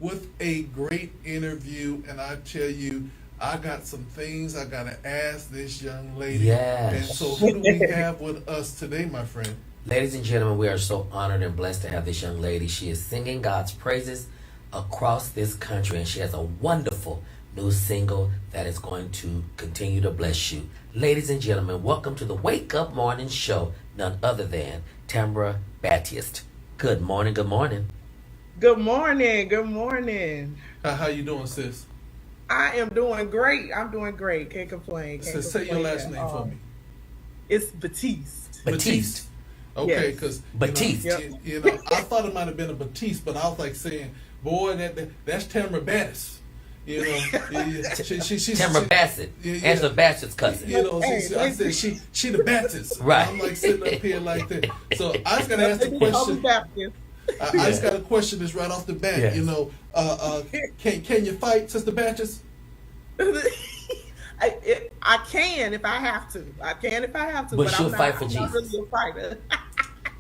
with a great interview, and I tell you, I got some things I gotta ask this young lady. And Yes. so, who do we have with us today, my friend? Ladies and gentlemen, we are so honored and blessed to have this young lady. She is singing God's praises across this country, and she has a wonderful new single that is going to continue to bless you. Ladies and gentlemen, welcome to the Wake Up Morning Show, none other than Tamera Batiest. Good morning, good morning. Good morning. Good morning. How you doing, sis? I am doing great. I'm doing great. Can't complain. Can't Say your complain last at name all. for me. It's Batiste. Batiste. Okay, Yes. because Batiste. I thought it might have been a Batiste, but I was like saying, boy, that's Tamera Batiest. You know, Tamera Bassett. Angela Bassett's cousin. You know, I said she the Baptist. Right. I'm like sitting up here like that. So I just gotta ask the question. I just got a question that's right off the bat. Yes. You know, can you fight, Sister Baptist? I can if I have to. I can if I have to. But she'll I'm not, fight for I'm not Jesus. really a fighter.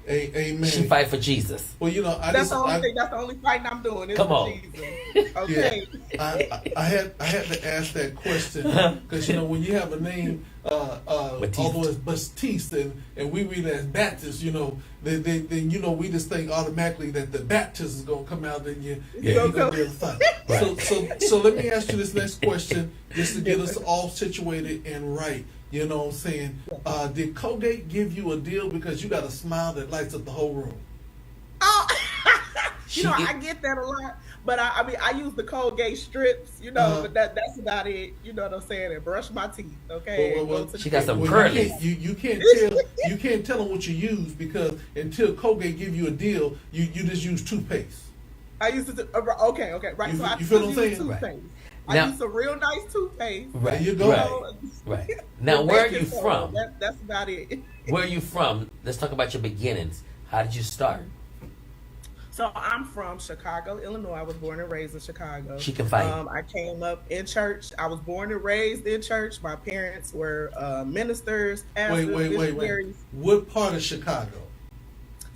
Amen. She fight for Jesus. Well, you know, That's the only thing. That's the only fighting I'm doing. Is Come for on. Jesus. Okay. Yeah, I had to ask that question because you know when you have a name, although it's Batiste and we read it as Baptist, you know, then you know we just think automatically that the Baptist is gonna come out and you're gonna be able to fight. Right. So let me ask you this next question just to get us all situated and right. You know what I'm saying? Did Colgate give you a deal because you got a smile that lights up the whole room? Oh, I get that a lot. But I mean, I use the Colgate strips, but that's about it. You know what I'm saying? And brush my teeth, okay? Well, she got some well, curly. you can't tell them what you use because until Colgate give you a deal, you just use toothpaste. I used to. Okay, right. So I you feel what I'm use saying? toothpaste. Right. I Now- use some real nice toothpaste. Right. There you go. Right. Now, where are you So from? That's about it. Where are you from? Let's talk about your beginnings. How did you start? So I'm from Chicago, Illinois. I was born and raised in Chicago. She can fight. I came up in church. I was born and raised in church. My parents were ministers, pastors, Wait. missionaries. What part of Chicago?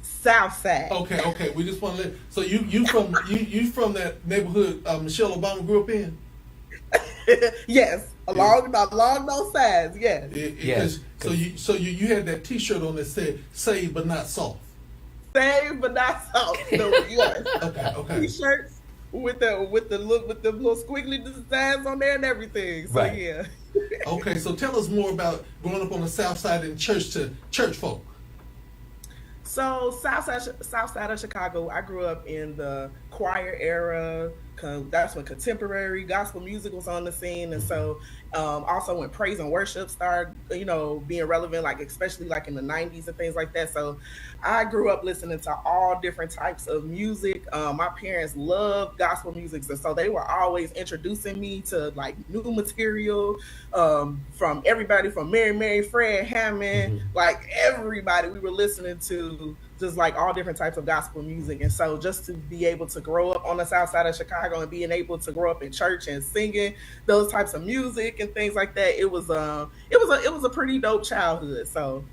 South Side. Okay. We just want to let. So you from that neighborhood Michelle Obama grew up in? Yes, along those sides. Yes. Yes. So you had that T-shirt on that said "Saved but not soft." Saved but not soft. So, yes. Okay. T-shirts with the little squiggly designs on there and everything. So Right. yeah. Okay, so tell us more about growing up on the South Side in church to church folk. So South side of Chicago, I grew up in the choir era. That's when contemporary gospel music was on the scene, and so also when praise and worship started, being relevant, like especially like in the '90s and things like that. So I grew up listening to all different types of music. My parents loved gospel music, so they were always introducing me to like new material from everybody from Mary, Fred Hammond, like everybody. We were listening to just like all different types of gospel music. And so just to be able to grow up on the South Side of Chicago and being able to grow up in church and singing those types of music and things like that, it was a pretty dope childhood. So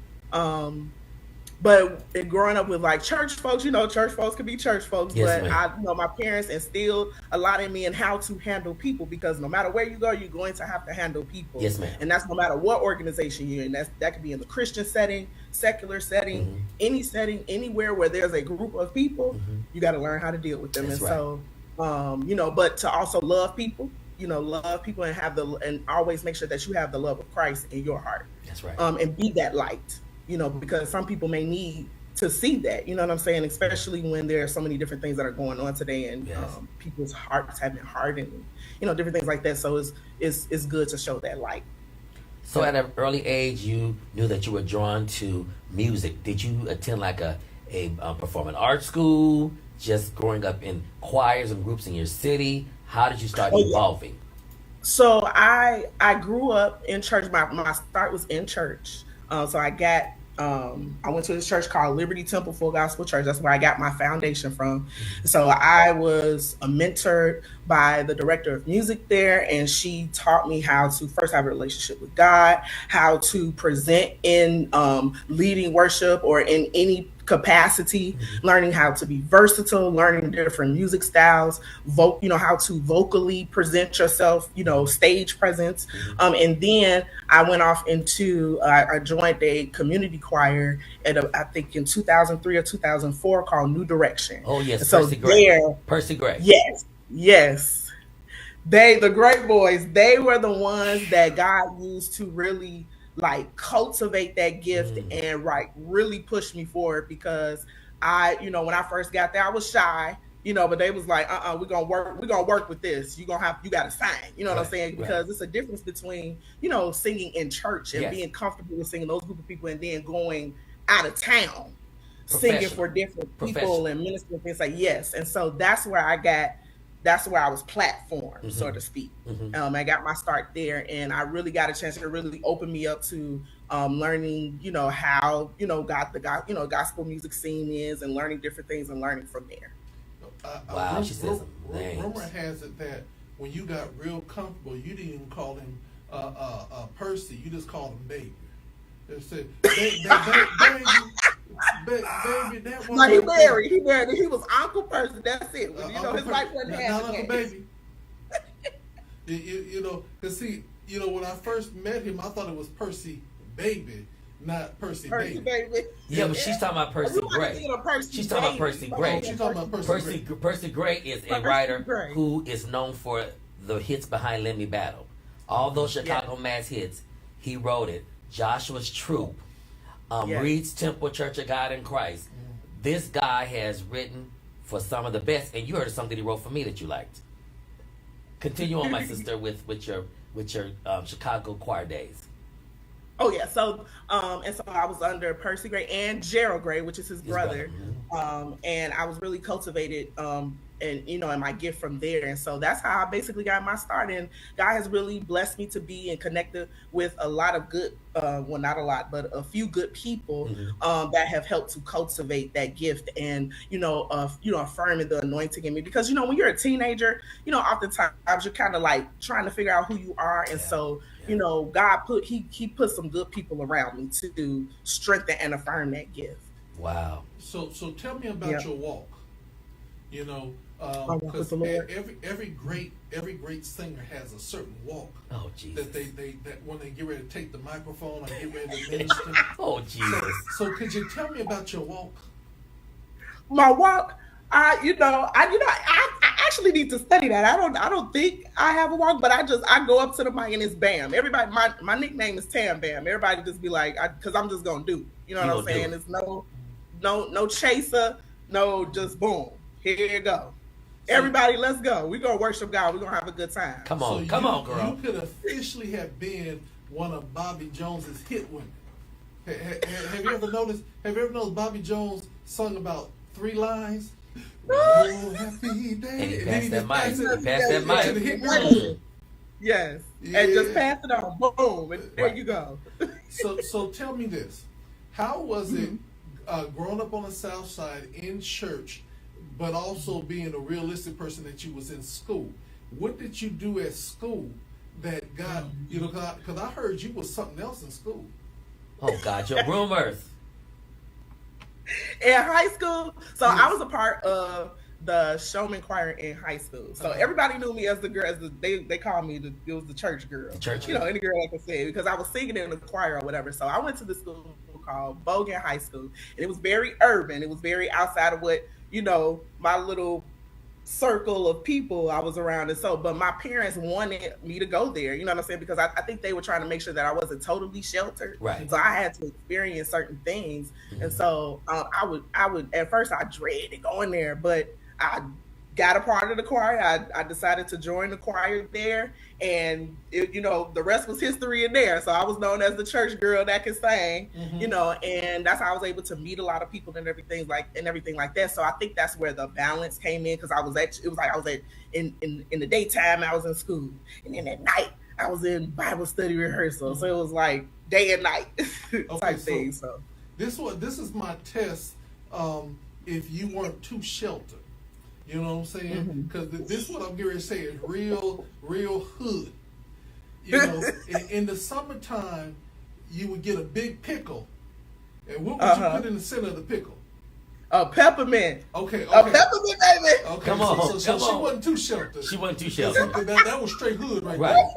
but growing up with like church folks, church folks could be church folks, Yes, but ma'am. my parents instilled a lot in me in how to handle people, because no matter where you go, you're going to have to handle people. Yes, ma'am. And that's no matter what organization you're in. That could be in the Christian setting, secular setting, any setting, anywhere where there's a group of people, you got to learn how to deal with them. That's and right. so, but to also love people, and and always make sure that you have the love of Christ in your heart. That's right. And be that light, because some people may need to see that, you know what I'm saying? Especially when there are so many different things that are going on today, and Yes. people's hearts have been hardened, different things like that. So it's good to show that light. So at an early age, you knew that you were drawn to music. Did you attend like a performing arts school? Just growing up in choirs and groups in your city? How did you start Oh, yeah. evolving? So I grew up in church. My start was in church. So I went to this church called Liberty Temple Full Gospel Church. That's where I got my foundation from. So I was mentored by the director of music there, and she taught me how to first have a relationship with God, how to present in leading worship or in any capacity, learning how to be versatile, learning different music styles, how to vocally present yourself, stage presence. And then I went off into, I joined a community choir I think in 2003 or 2004 called New Direction. Oh yes, And so Percy Gray. there, Percy Gray. yes. The great boys, they were the ones that God used to really like cultivate that gift and really push me forward, because when I first got there, I was shy, but they was like, we're gonna work with this. You gotta sing, what I'm saying? Because it's a difference between, singing in church and being comfortable with singing those group of people and then going out of town singing for different people and ministering things like and so that's where I was platformed, so to speak. I got my start there, and I really got a chance to really open me up to learning, how gospel music scene is, and learning different things and learning from there. Wow, she says rumor has it that when you got real comfortable, you didn't even call him Percy. You just called him Baby. They said, baby, that one. No, he married. He was Uncle Percy. That's it. His wife wasn't not Uncle Baby. Because see, when I first met him, I thought it was Percy Baby, not Percy Baby. Yeah, but she's talking about Percy Gray. She's talking about Percy Gray. She's talking about Percy Gray. Percy Gray is a writer who is known for the hits behind Let Me Battle. All those Chicago Mass hits, he wrote it. Joshua's Troop, Reed's Temple Church of God in Christ. This guy has written for some of the best, and you heard something he wrote for me that you liked. Continue on, my sister, with your Chicago choir days. Oh yeah, so and so I was under Percy Gray and Gerald Gray, which is his brother. And I was really cultivated and in my gift from there. And so that's how I basically got my start. And God has really blessed me to be and connected with a lot of good, well, not a lot, but a few good people that have helped to cultivate that gift and, affirming the anointing in me. Because, when you're a teenager, oftentimes you're kind of like trying to figure out who you are. And so, God he put some good people around me to strengthen and affirm that gift. Wow. So tell me about your walk. Because every great singer has a certain walk. Oh Jesus! That when they get ready to take the microphone or get ready to minister. Oh Jesus! So could you tell me about your walk? My walk, I actually need to study that. I don't think I have a walk, but I go up to the mic and it's bam. Everybody, my nickname is Tam Bam. Everybody just be like, because I'm just gonna do. You know what I'm saying? It's no chaser, no, just boom. Here you go. Everybody, let's go. We're going to worship God. We're going to have a good time. Come on, girl. You could officially have been one of Bobby Jones's hit women. Have you ever noticed Bobby Jones sung about 3 lines? Oh, happy day. And he passed that mic. Yes. Yeah. And just pass it on. Boom. And there you go. So tell me this. How was it growing up on the South Side in church, but also being a realistic person that you was in school? What did you do at school that got, because I heard you was something else in school. Oh God, your rumors. In high school, so I was a part of the showman choir in high school. So everybody knew me as the girl, they called me it was the church girl. Any girl I could say, because I was singing in the choir or whatever. So I went to the school called Bogan High School, and it was very urban. It was very outside of what, my little circle of people I was around. And so, but my parents wanted me to go there, you know what I'm saying? Because I think they were trying to make sure that I wasn't totally sheltered. Right. So I had to experience certain things. And so I would, at first I dreaded going there, but I got a part of the choir. I decided to join the choir there, and the rest was history in there. So I was known as the church girl that could sing, and that's how I was able to meet a lot of people and everything like that. So I think that's where the balance came in, because I was in the daytime I was in school, and then at night I was in Bible study rehearsal. So it was like day and night type thing. So this is my test. If you weren't too sheltered. You know what I'm saying? Because this is what I'm getting to say is real hood. In the summertime, you would get a big pickle. And what would you put in the center of the pickle? A peppermint. Okay. A peppermint, baby. Okay. Come on. So she wasn't too sheltered. She wasn't too sheltered. That was straight hood right Right. there.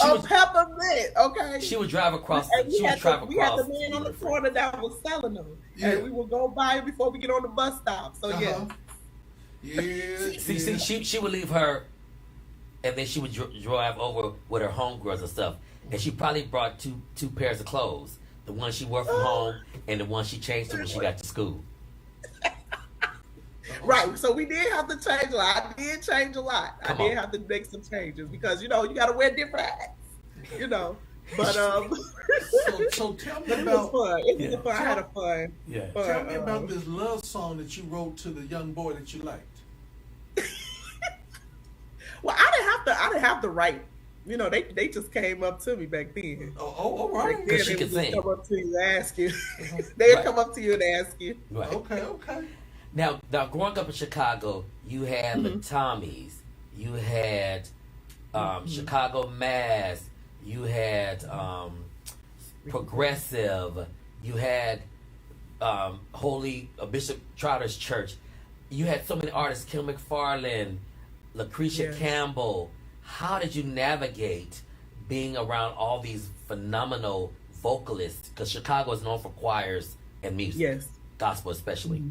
A peppermint, okay. She would drive across. And We had the man on the corner that was selling them, and we would go buy it before we get on the bus stop. So Yeah. See, she would leave her, and then she would drive over with her homegirls and stuff, and she probably brought two pairs of clothes: the one she wore from home and the one she changed to when she got to school. Right, so we did have to change a lot. I did change a lot. I did have to make some changes because you got to wear different hats. But so tell me it about. Was fun. It was fun. I had a fun. Yeah. Tell me about this love song that you wrote to the young boy that you liked. Well, I didn't have to write. They just came up to me back then. Oh, all right. Because she could sing. Come up to you and ask you. They'd come up to you and ask you. Right. Okay. Now, growing up in Chicago, you had the Tommies, you had Chicago Mass, you had Progressive, you had Holy Bishop Trotter's Church. You had so many artists: Kim McFarland, Lucretia Campbell. How did you navigate being around all these phenomenal vocalists? Because Chicago is known for choirs and music, gospel especially.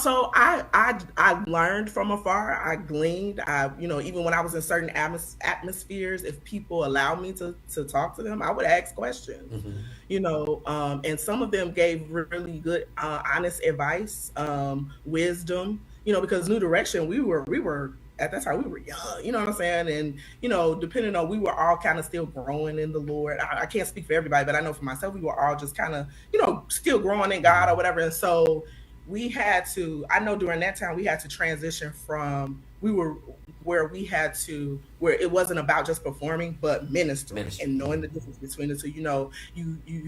So I learned from afar. I gleaned. Even when I was in certain atmospheres, if people allowed me to talk to them, I would ask questions. And some of them gave really good, honest advice, wisdom. Because New Direction, we were at that time we were young. You know what I'm saying? And depending on, we were all kind of still growing in the Lord. I can't speak for everybody, but I know for myself, we were all just kind of still growing in God or whatever. And so we had to, I know during that time we had to transition from, where it wasn't about just performing, but ministering and knowing the difference between the two. You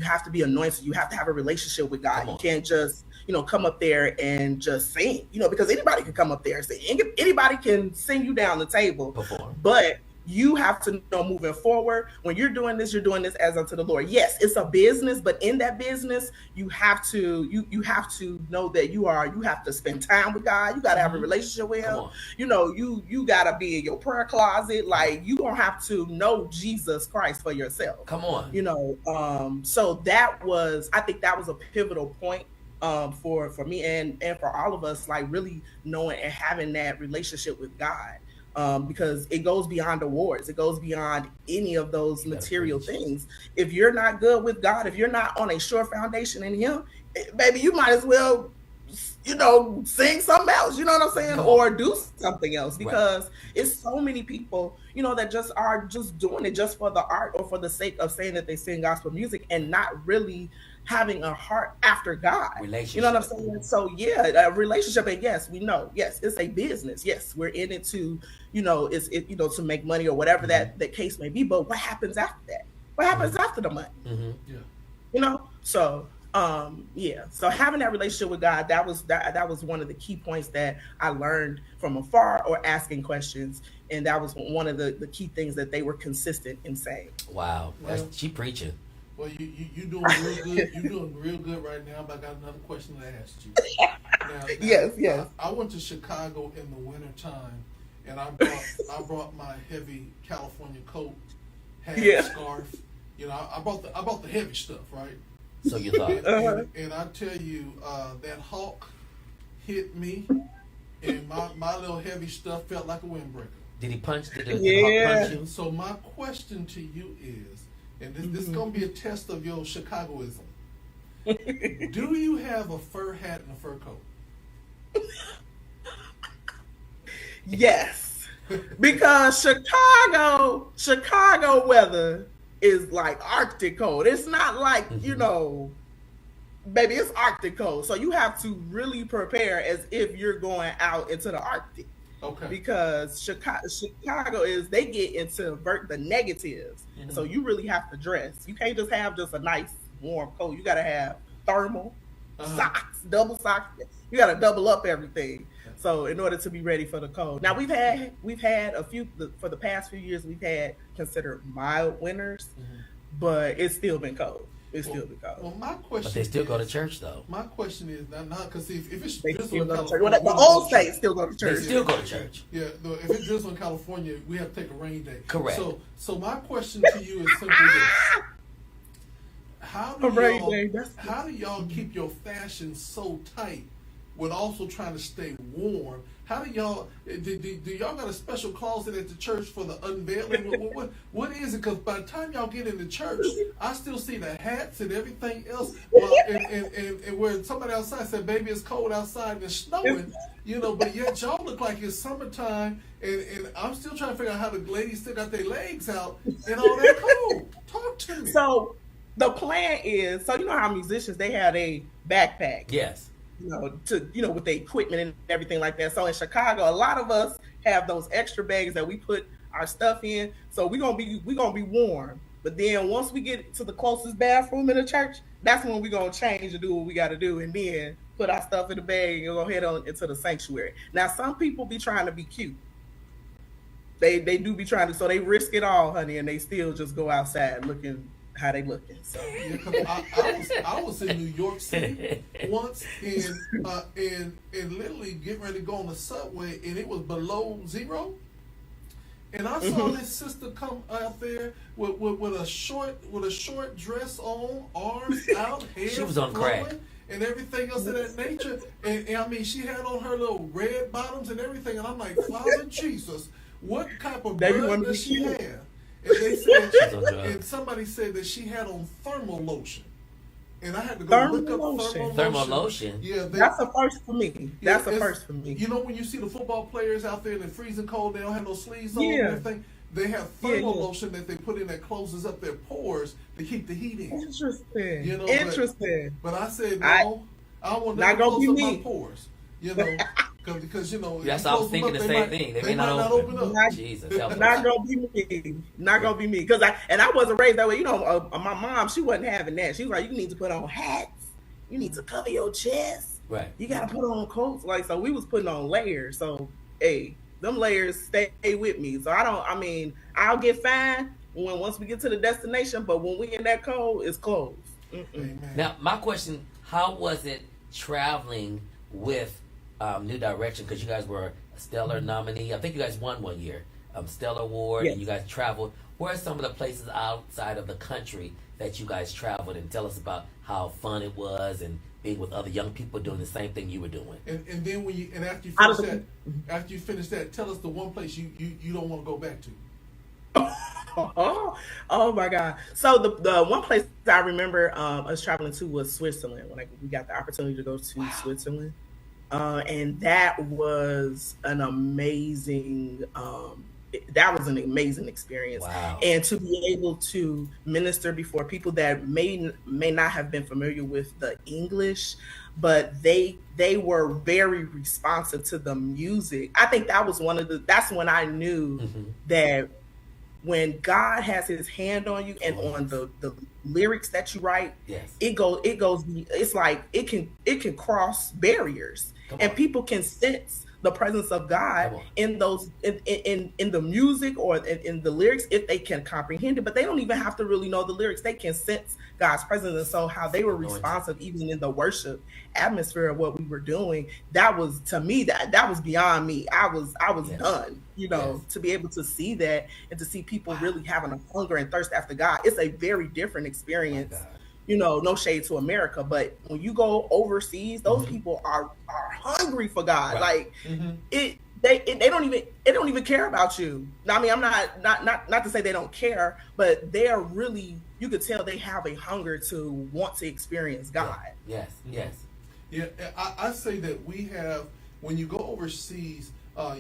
have to be anointed. You have to have a relationship with God. You can't just, come up there and just sing, because anybody can come up there and sing. Anybody can sing you down the table. Perform. But you have to know moving forward, when you're doing this as unto the Lord. Yes, it's a business, but in that business, you have to know that you have to spend time with God. You got to have a relationship with Him. You got to be in your prayer closet. Like, you gonna have to know Jesus Christ for yourself. Come on. So I think that was a pivotal point for me and for all of us, like really knowing and having that relationship with God. Because it goes beyond awards. It goes beyond any of those material things. If you're not good with God, if you're not on a sure foundation in Him, baby, you might as well, sing something else, you know what I'm saying? Or do something else, because it's so many people, that just are just doing it just for the art or for the sake of saying that they sing gospel music and not really having a heart after God. You know what I'm saying? So a relationship, and yes, we know, yes, it's a business. Yes, we're in it to, to make money or whatever that case may be. But what happens after that? What happens after the money? So so having that relationship with God, that was one of the key points that I learned from afar, or asking questions, and that was one of the key things that they were consistent in saying. Wow, she preaching. Well, you doing real good. You're doing real good right now. But I got another question to ask you. Now, yes. I went to Chicago in the wintertime, and I brought my heavy California coat, hat, scarf. I bought the heavy stuff, right? So you thought. And I tell you, that hawk hit me, and my little heavy stuff felt like a windbreaker. Did he punch? Did the hawk punch you? So my question to you is, and this is going to be a test of your Chicagoism. Do you have a fur hat and a fur coat? Yes. Because Chicago weather is like Arctic cold. It's not like, baby, it's Arctic cold. So you have to really prepare as if you're going out into the Arctic. Okay. Because Chicago they get into the negatives. Mm-hmm. So you really have to dress. You can't just have just a nice warm coat. You got to have thermal socks, double socks. You got to double up everything. So in order to be ready for the cold. Now we've had a few, for the past few years, we've had considered mild winters, but it's still been cold. It still be cold. Well, my question. But they still go to church though. My question is not because if it's They drizzle still in go to church. California, Well, the old states still go to They church. still go to church. Yeah, if it's drizzle in California, we have to take a rain day. Correct. So my question to you is simply this: How do y'all keep your fashion so tight, with also trying to stay warm? How do y'all do y'all got a special closet at the church for the unveiling? What is it? Because by the time y'all get into church, I still see the hats and everything else. Well, and where somebody outside said, "Baby, it's cold outside and it's snowing," but yet y'all look like it's summertime, and I'm still trying to figure out how the ladies still got their legs out and all that cold. Talk to me. So the plan is, so you know how musicians, they have a backpack. Yes. With the equipment and everything like that. So in Chicago, a lot of us have those extra bags that we put our stuff in. So we're gonna be warm. But then once we get to the closest bathroom in the church, that's when we're gonna change and do what we gotta do, and then put our stuff in the bag and go head on into the sanctuary. Now some people be trying to be cute. They do be trying to, so they risk it all, honey, and they still just go outside looking how they looking. So I was in New York City once and literally getting ready to go on the subway, and it was below zero. And I saw this sister come out there with a short dress on, arms out, hair She was on crack. flowing, and everything else of that nature. And I mean, she had on her little red bottoms and everything. And I'm like, Father Jesus, what type of blood does she have? And they said, and somebody said that she had on thermal lotion. And I had to go look up thermal lotion. Yeah, that's a first for me. That's a first for me. You know, when you see the football players out there in the freezing cold, they don't have no sleeves on and everything. They have thermal lotion that they put in that closes up their pores to keep the heat in. Interesting. Interesting. But I said no. I want to close up my pores. Because Yes, I was thinking the same thing. They may not open up. Jesus, not gonna be me. Not gonna be me. Because I wasn't raised that way. My mom, she wasn't having that. She was like, you need to put on hats. You need to cover your chest. Right. You gotta put on coats. So we was putting on layers. So hey, them layers stay with me. So I'll get fine once we get to the destination. But when we in that cold, it's closed. Now my question: how was it traveling with New Direction, because you guys were a Stellar nominee? I think you guys won one year, Stellar Award, and you guys traveled. Where are some of the places outside of the country that you guys traveled? And tell us about how fun it was and being with other young people doing the same thing you were doing. And then after you finish that, tell us the one place you don't want to go back to. Oh my God! So the one place I remember us traveling to was Switzerland. When we got the opportunity to go to Switzerland. And that was an amazing experience. Wow. And to be able to minister before people that may not have been familiar with the English, but they were very responsive to the music. I think that was that's when I knew that when God has his hand on you and on the lyrics that you write, it goes, it's like it can cross barriers. And people can sense the presence of God in those in the music or in the lyrics if they can comprehend it, but they don't even have to really know the lyrics. They can sense God's presence. And so how they were responsive even in the worship atmosphere of what we were doing, that was, to me, that was beyond me. I was done, to be able to see that and to see people really having a hunger and thirst after God. It's a very different experience. No shade to America, but when you go overseas, those people are hungry for God. Like they don't even care about you. I mean, I'm not to say they don't care, but they're really, you could tell they have a hunger to want to experience God. Yes. Yeah, I say that we have, when you go overseas,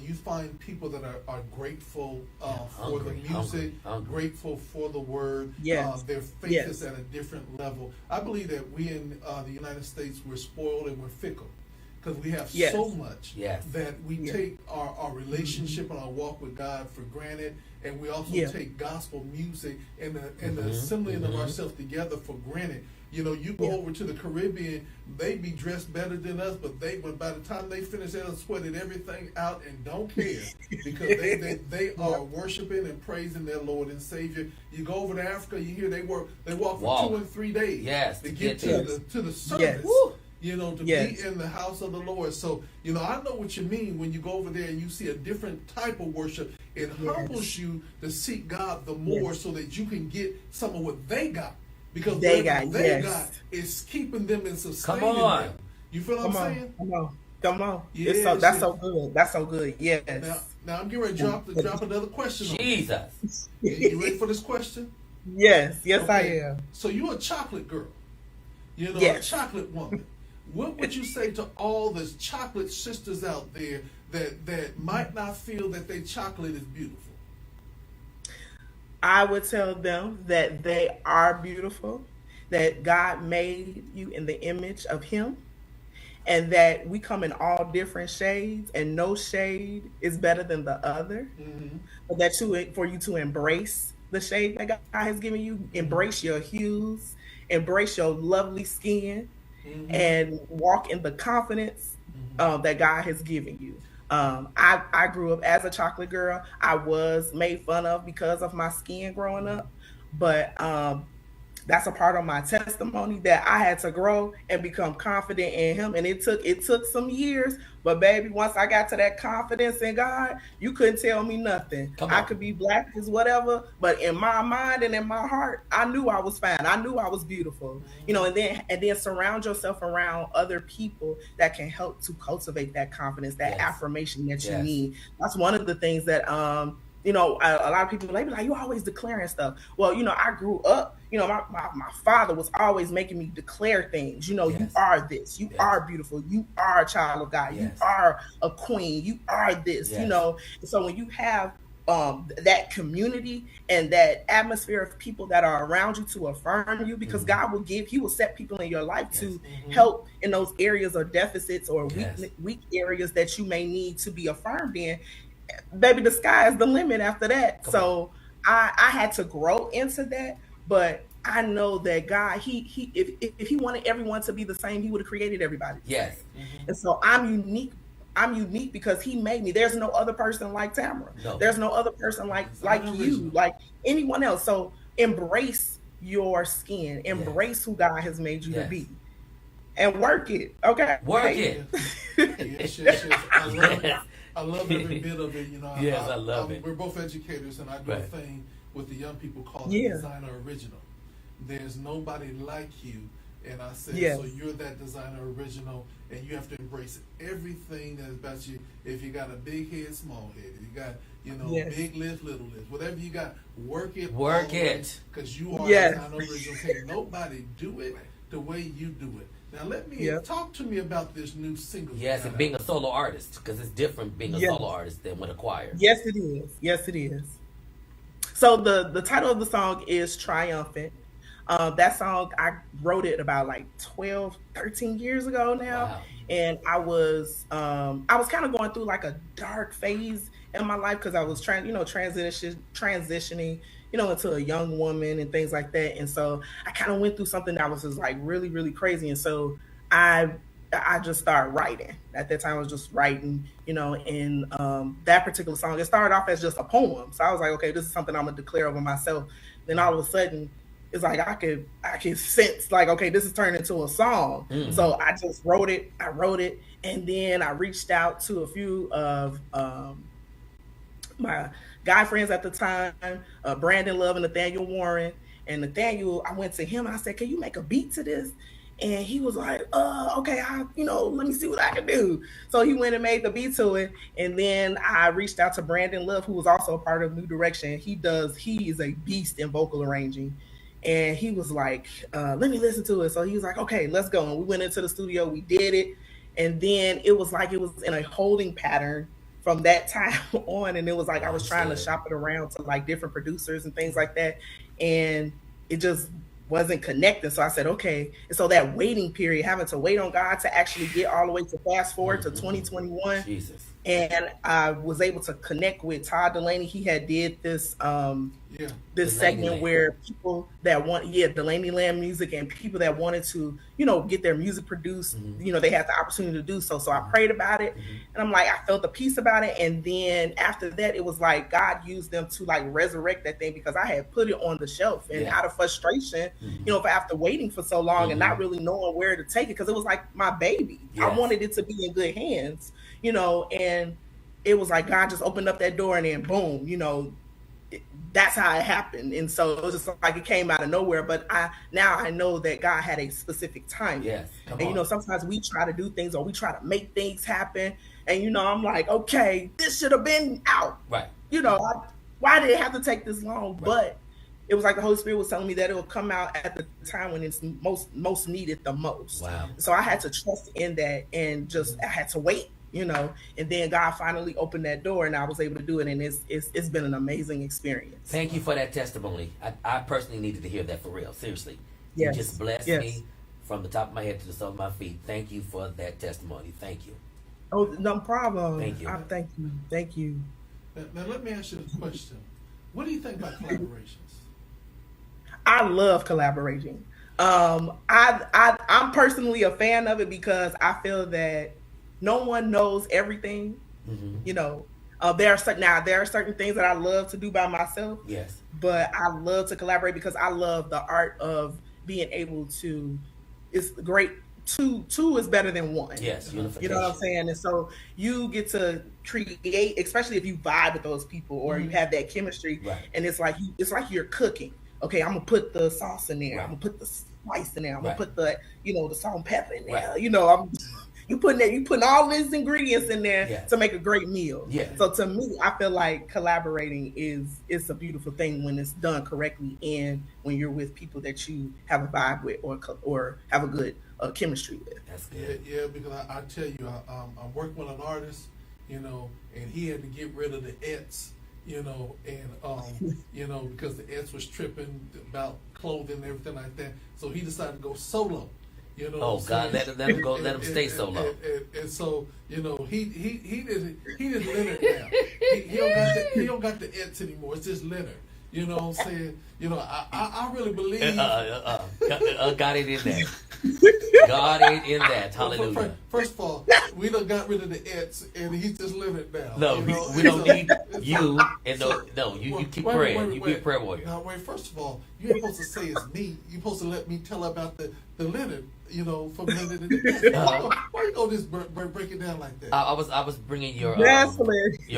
you find people that are grateful for the music, grateful for the word. Their faith is at a different level. I believe that we in the United States, we're spoiled and we're fickle because we have so much that we take our relationship and our walk with God for granted, and we also take gospel music and the assembling of ourselves together for granted. You know, you go over to the Caribbean, they be dressed better than us, but by the time they finish, they'll sweated everything out and don't care because they are worshiping and praising their Lord and Savior. You go over to Africa, you hear they walk for 2 and 3 days to get to the service. You know, to be in the house of the Lord. So, you know, I know what you mean when you go over there and you see a different type of worship. It humbles you to seek God the more so that you can get some of what they got. Because they got is keeping them and sustaining them. You feel what I'm saying? Come on. Yeah, that's so good. That's so good. Yes. Now I'm getting ready to drop another question. Jesus. You ready for this question? Yes. Yes, okay. I am. So you're a chocolate girl. You know, a chocolate woman. What would you say to all the chocolate sisters out there that might not feel that their chocolate is beautiful? I would tell them that they are beautiful, that God made you in the image of Him, and that we come in all different shades, and no shade is better than the other. But that for you to embrace the shade that God has given you, embrace your hues, embrace your lovely skin, and walk in the confidence that God has given you. I grew up as a chocolate girl. I was made fun of because of my skin growing up, but that's a part of my testimony that I had to grow and become confident in Him. And it took some years, but baby, once I got to that confidence in God, you couldn't tell me nothing. I could be black as whatever, but in my mind and in my heart, I knew I was fine. I knew I was beautiful. You know, and then surround yourself around other people that can help to cultivate that confidence, that affirmation that you need. That's one of the things that you know, a lot of people they be like, you always declaring stuff. Well, you know, I grew up, you know, my father was always making me declare things. You know, you are this, you are beautiful, you are a child of God, you are a queen, you are this, you know. So when you have that community and that atmosphere of people that are around you to affirm you, because God will He will set people in your life to help in those areas or deficits or weak areas that you may need to be affirmed in. Baby, the sky is the limit after that. So I had to grow into that, but I know that God, if He wanted everyone to be the same, He would have created everybody. And so I'm unique. I'm unique because He made me. There's no other person like Tamera. There's no other person like you, like anyone else. So embrace your skin. Embrace who God has made you to be. And work it. Okay? Work it. I love every bit of it, you know. I love it. We're both educators, and I do a thing with the young people called the Designer Original. There's nobody like you, and I said, so you're that Designer Original, and you have to embrace everything that's about you. If you got a big head, small head, if you got, you know, big lips, little lips, whatever you got, work it. Work it. Because you are Designer Original. Can't nobody do it the way you do it. Now let me talk to me about this new single. Yes, and being a solo artist, because it's different being a solo artist than with a choir. Yes, it is. Yes, it is. So the title of the song is Triumphant. That song, I wrote it about like 12, 13 years ago now. Wow. And I was kind of going through like a dark phase in my life because I was transitioning, you know, into a young woman and things like that. And so I kind of went through something that was just like really, really crazy. And so I just started writing. At that time, I was just writing, you know, and that particular song, it started off as just a poem. So I was like, okay, this is something I'm gonna declare over myself. Then all of a sudden, it's like I could sense like, okay, this is turning into a song. So I just wrote it. And then I reached out to a few of my guy friends at the time, Brandon Love and Nathaniel Warren. And Nathaniel, I went to him and I said, can you make a beat to this? And he was like, okay, let me see what I can do. So he went and made the beat to it. And then I reached out to Brandon Love, who was also a part of New Direction. He is a beast in vocal arranging. And he was like, let me listen to it. So he was like, okay, let's go. And we went into the studio, we did it. And then it was like it was in a holding pattern from that time on. And it was like I was trying to shop it around to like different producers and things like that. And it just wasn't connecting. So I said, okay. And so that waiting period, having to wait on God to actually get all the way to fast forward to 2021. Jesus. And I was able to connect with Todd Delaney. He had did this this segment where people that want Delaney Land music, and people that wanted to, get their music produced, they had the opportunity to do so. So I prayed about it, and I'm like, I felt the peace about it. And then after that, it was like God used them to like resurrect that thing, because I had put it on the shelf, and out of frustration, for after waiting for so long and not really knowing where to take it, because it was like my baby. I wanted it to be in good hands, and it was like God just opened up that door, and then boom, that's how it happened. And so it was just like it came out of nowhere. But now I know that God had a specific time. Yes. And sometimes we try to do things, or we try to make things happen, and I'm like, okay, this should have been out. Right. Why did it have to take this long? Right. But it was like the Holy Spirit was telling me that it will come out at the time when it's most needed the most. Wow. So I had to trust in that, and I had to wait, and then God finally opened that door, and I was able to do it, and it's been an amazing experience. Thank you for that testimony. I personally needed to hear that, for real. Seriously. Yes. You just blessed me from the top of my head to the sole of my feet. Thank you for that testimony. Thank you. Oh, no problem. Thank you. Thank you. Now let me ask you a question. What do you think about collaborations? I love collaborating. I'm personally a fan of it, because I feel that no one knows everything. There are certain things that I love to do by myself. Yes. But I love to collaborate, because I love the art of being able to. It's great. Two is better than one. Yes. Unification. You know what I'm saying? And so you get to create, especially if you vibe with those people, or you have that chemistry. Right. And it's like you're cooking. Okay, I'm gonna put the sauce in there. Right. I'm gonna put the spice in there. I'm Right. gonna put the the salt and pepper in there. Right. You putting all these ingredients in there to make a great meal. Yeah. So to me, I feel like collaborating is a beautiful thing when it's done correctly, and when you're with people that you have a vibe with, or have a good chemistry with. That's good. Yeah, because I tell you, I'm working with an artist, and he had to get rid of the ets, because the ets was tripping about clothing and everything like that. So he decided to go solo. Oh God, let him go. Let him stay solo. And so he did Leonard now. He don't got the ets anymore. It's just Leonard. You know what I'm saying? I really believe. God ain't in that. God ain't in that. Hallelujah. First of all, we done got rid of the ets, and he's just living now. No, we don't need you. And you keep praying. You be a prayer warrior. Now, first of all, you ain't supposed to say it's me. You're supposed to let me tell about the Leonard, from Leonard and the Why you gonna just break it down like that? I was bringing your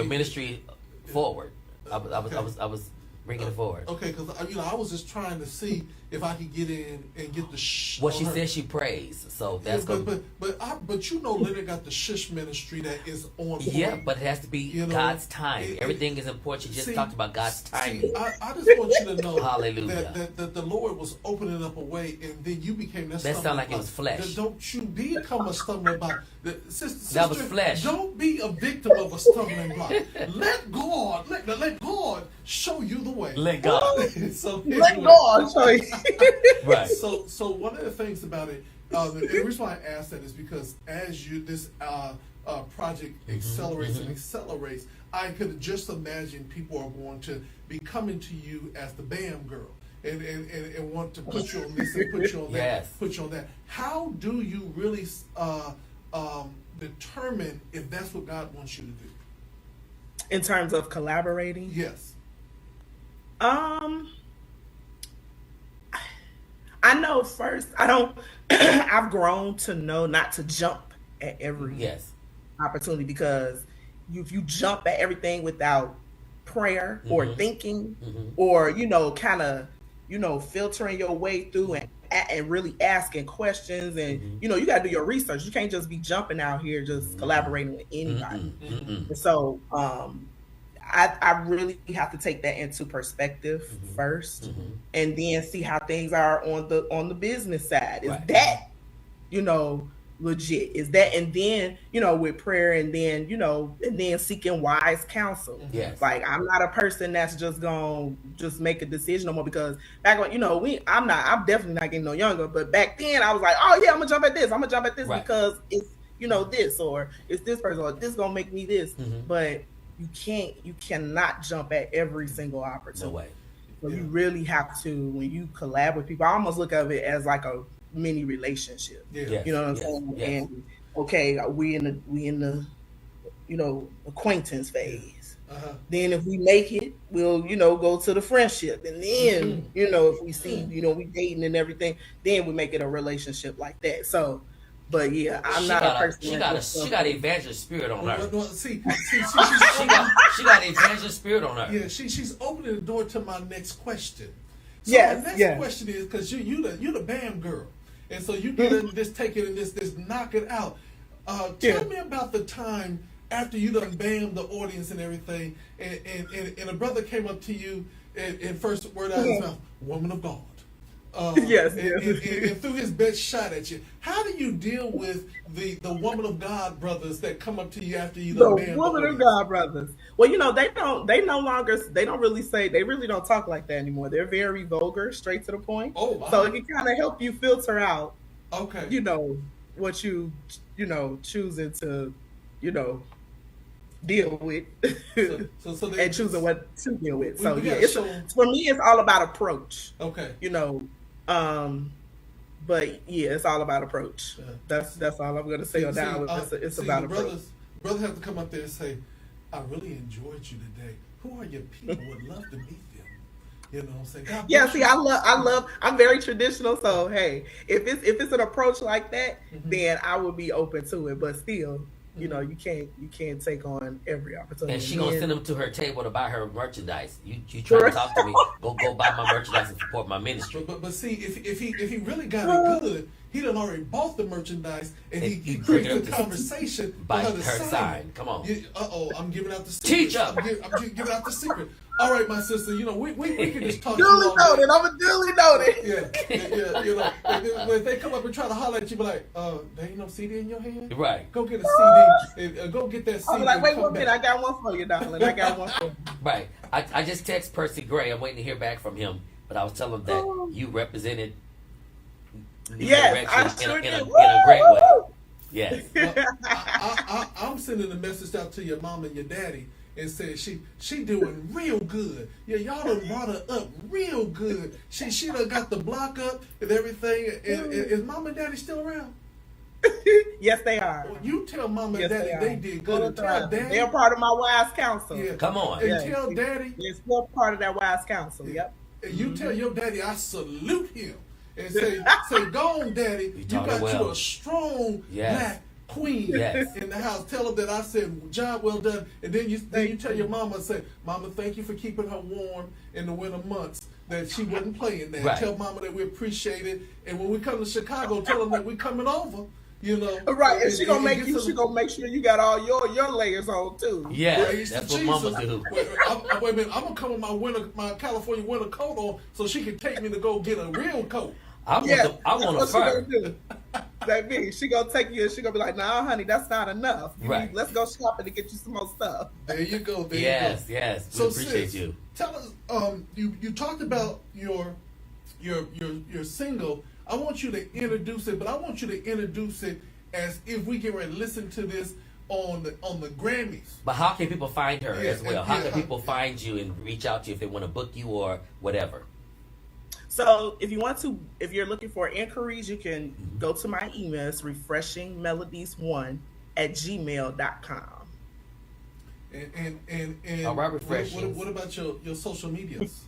ministry forward. I was bringing it forward. Okay, because I was just trying to see if I could get in and get the Well, she said she prays, so that's good. But Leonard got the shush ministry that is on. Yeah, but it has to be God's time. Everything is important. You just talked about God's timing. I just want you to know, hallelujah, that the Lord was opening up a way, and then you became that. That sounded like it was flesh. Don't you become a stumbling block. Sister, that was flesh. Don't be a victim of a stumbling block. Let God show you the way. Let God. Let God show you. Right. So one of the things about it, the reason why I asked that is because as this project accelerates and accelerates, I could just imagine people are going to be coming to you as the BAM girl and want to put you on this and put you on that, put you on that. How do you really determine if that's what God wants you to do? In terms of collaborating? Yes. I know first, I've grown to know not to jump at every opportunity, because if you jump at everything without prayer or thinking or, kind of, filtering your way through and really asking questions, and, you got to do your research. You can't just be jumping out here just collaborating with anybody. And so, I really have to take that into perspective first, and then see how things are on the business side. Is that, legit. Is that, and then with prayer, and then and then seeking wise counsel. Yes. Like, I'm not a person that's just gonna just make a decision no more, because back when I'm definitely not getting no younger, but back then I was like, oh yeah, I'm gonna jump at this, Right. because it's this, or it's this person, or this gonna make me this. But you cannot jump at every single opportunity. No way. So you really have to, when you collab with people, I almost look at it as like a mini relationship. Yeah. Yes. You know what I'm saying? Yes. And okay, we in the acquaintance phase. Then if we make it, we'll go to the friendship, and then if we see we dating and everything, then we make it a relationship like that. So, but yeah, I'm not a person. She got evangelist spirit on her. Well, see, She got evangelist spirit on her. yeah, she's opening the door to my next question. So Yes, my next yes. question is, because you the BAM girl, and so you get in this, take it, and this knock it out. Tell me about the time after you done BAM the audience and everything, and a brother came up to you and first word out of his mouth, woman of God. Yes, and threw his best shot at you. How do you deal with the woman of God brothers that come up to you after you done BAM The woman of God brothers. Well, they don't really don't talk like that anymore. They're very vulgar, straight to the point. Oh, wow. So it can kind of help you filter out, Okay. what you choosing to, deal with, So and choosing what to deal with. So we yeah, gotta for me, it's all about approach. Okay. But yeah, it's all about approach. Yeah. That's all I'm gonna say on that one. It's about approach. Brothers have to come up there and say, I really enjoyed you today. Who are your people? Would love to meet them. You know what I'm saying? God Yeah, bless see, you. I'm very traditional, so hey, if it's an approach like that, then I would be open to it. But still, you can't take on every opportunity. And she gonna send them to her table to buy her merchandise. You try to talk to me? Go buy my merchandise and support my ministry. But see, if he really got it good, he done already bought the merchandise, and he bring created her the conversation by for her to her side. Come on. I'm giving out the secret. Teach her. I'm giving out the secret. All right, my sister. We can just talk. Duly noted. I'm a duly noted. Yeah. When they come up and try to holler at you, be like, there ain't no CD in your hand. Right. Go get a CD. And go get that CD. I'll be like, wait, one I got one for you, darling. I got one for you. Right. I just text Percy Gray. I'm waiting to hear back from him. But I was telling him that you represented New Direction in a great way. Yes. Well, I'm sending a message out to your mom and your daddy and saying she doing real good. Yeah, y'all done brought her up real good. She done got the block up and everything. And is mom and daddy still around? Yes, they are. Well, you tell mom and daddy they did good. And tell daddy they're part of my wise counsel. Yeah. Come on. And tell daddy they're still part of that wise counsel. Yep. And you tell your daddy I salute him. And say, go on, daddy. You got you a strong black queen in the house. Tell her that I said, job well done. And then you tell your mama, say, mama, thank you for keeping her warm in the winter months, that she wasn't playing that. Right. Tell mama that we appreciate it. And when we come to Chicago, tell them that we're coming over. Right, and she gonna make sure you got all your layers on too. Yeah, that's what mama do. Wait a minute, I'm gonna come with my California winter coat on so she can take me to go get a real coat. I want a fur. That means she gonna take you and she gonna be like, nah, honey, that's not enough. Right. Let's go shopping to get you some more stuff. There you go. Yes. We appreciate sis, you. Tell us, you talked about your single. I want you to introduce it, but I want you to introduce it as if we get ready to listen to this on the Grammys. But how can people find her as well? How can people find you and reach out to you if they want to book you or whatever? So if you're looking for inquiries, you can go to my email. It's refreshingmelodies1@gmail.com. And all right, refreshing. What about your social medias?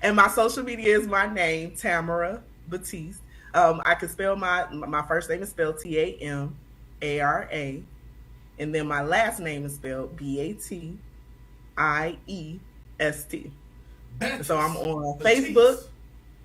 And my social media is my name, Tamera Batiest. I can spell my first name is spelled Tamara, and then my last name is spelled Batiest. So I'm on Facebook,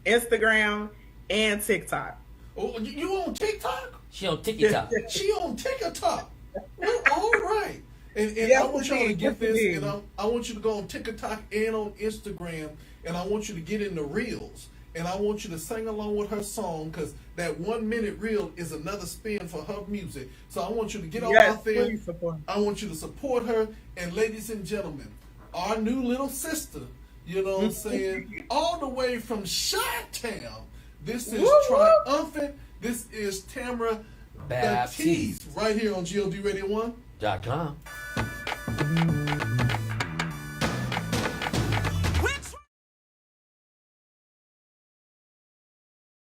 Instagram, and TikTok. Oh, you on TikTok? She on TikTok. She on TikTok. Well, all right. And I want y'all to get this, and I want you to go on TikTok and on Instagram, and I want you to get in the reels. and I want you to sing along with her song, because that 1 minute reel is another spin for her music. So I want you to get out there. Please support. I want you to support her. And ladies and gentlemen, our new little sister, you know what I'm saying, all the way from Chi-Town. This is Triumphant. This is Tamera Batiest right here on GOD Radio 1.com.